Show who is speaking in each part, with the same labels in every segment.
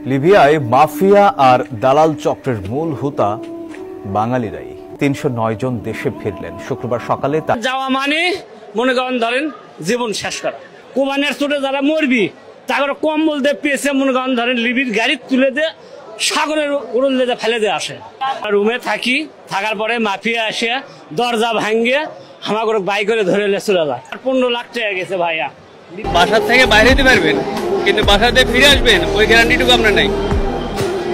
Speaker 1: লিবিয়ায় mafia আর দালাল চক্রের মূল হোতা বাঙালিরাই। ৩০৯ জন দেশে ফিরলেন শুক্রবার সকালে।
Speaker 2: যাওয়া মানে মনে করেন ধরেন জীবন শেষ করা। কোরবানির চোটে যারা মরবি তাদের কম্বল দিয়ে পেয়েছে মনে করেন ধরেন লিবির গাড়ি তুলে দিয়ে সাগরের উড়ন দিয়ে ফেলে দিয়ে আসে। রুমে থাকি, থাকার পরে মাফিয়া আসে দরজা ভাঙ্গে আমাকে বাইক করে ধরে চলে যায়। ১৫ লাখ টাকা গেছে ভাইয়া।
Speaker 3: বাসার থেকে বাইরে যেতে পারবেন কিন্তু বাসাতে ফিরে আসবেন ওই গ্যারান্টিটুকু আপনার নাই।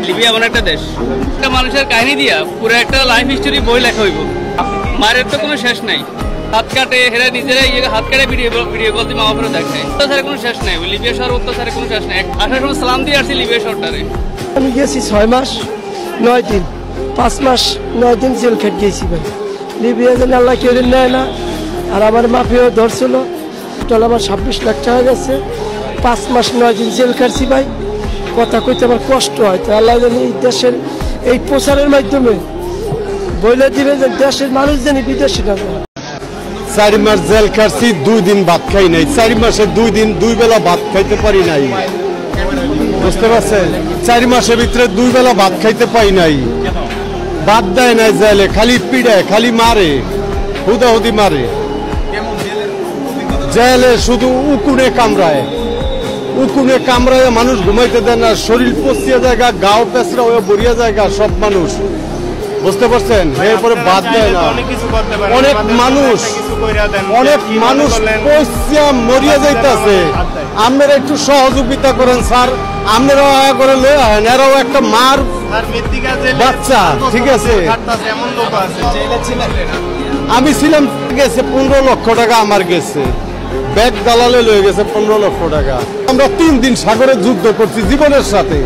Speaker 3: লিবিয়া এমন একটা দেশ, একটা মানুষের কাহিনী দিয়া পুরো একটা লাইফ হিস্টোরি বই লেখা হইব। মায়ের তো কোনো শেষ নাই, হাত কাটে হেরা নিজেরাই হাত কাটে ভিডিও কল দিয়ে মামা ফেরত দেখায়। অত্যাচারের কোনো শেষ নাই, লিবিয়া শহর অত্যাচারের কোনো শেষ নাই। আসার সময় সালাম দিয়ে আসছি লিবিয়া শহরটারে।
Speaker 4: আমি গেছি ৬ মাস ৯ দিন, ৫ মাস ৯ দিন জেল খেট গেছি ভাই। লিবিয়া যেন আল্লাহ কেউ নেয় না। আর আমার মাফিয়াও ধরছিল, টোটাল আমার ২৬ লাখ টাকা গেছে। ৫ মাস ৯ দিন জেল খাটছি ভাই। কথা কইতে আমার কষ্ট হয়। তো আল্লাহ যেন এই দেশের এই প্রচারের মাধ্যমে বলে দিবে যে দেশের মানুষ যেন বিদেশি না।
Speaker 5: ৪ মাস জেল খাটছি, ২ দিন ভাত খাই নাই। ৪ মাসে ২ দিন ২ বেলা ভাত খাইতে পারি নাই, বুঝতে পারছেন? ৪ মাসের ভিতরে ২ বেলা ভাত খাইতে পাই নাই। ভাত দেয় নাই জেলে, খালি পিড়ায়, খালি মারে, হুদাহুদি মারে। জেলে শুধু উকুনে কামড়ায়, উকুনে কামড়ায়, মানুষ ঘুমাইতে দেয় না। শরীর পচিয়া জায়গা, গাও পেঁচড়া হয়ে বড়িয়া জায়গা সব মানুষ, বুঝতে পারছেন? এরপরে বাদ দেয় না। অনেক মানুষ পয়সা মরিয়া যাইতেছে। আপনারা একটু সহযোগিতা করেন স্যার, আপনারা করে লয়ে আহেন। এরাও একটা মার বাচ্চা, ঠিক আছে? আমি ছিলাম, গেছে ১৫ লক্ষ টাকা আমার গেছে, ব্যাগ দালালে লয়ে গেছে ১৫ লক্ষ টাকা। আমরা ৩ দিন সাগরে যুদ্ধ করছি জীবনের সাথে।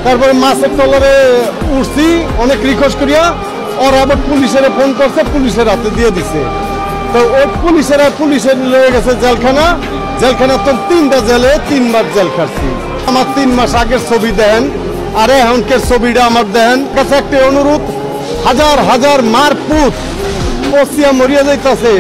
Speaker 5: তারপরে মাছের ট্রলারে উঠছি, অনেক রিকোয়েস্ট করিয়া ওরা আবার পুলিশের ফোন করছে, পুলিশের হাতে দিয়ে দিছে। তো ওই পুলিশের লয়ে গেছে জেলখানা। জেলখানা তো ৩টা জেলে ৩ মাস জেল খাটছি। আমার ৩ মাস আগের ছবি দেন আর এখনকার ছবিটা আমার দেন। কাছে একটা অনুরোধ, হাজার হাজার মার পুত পচিয়া মরিয়া যাইতেছে।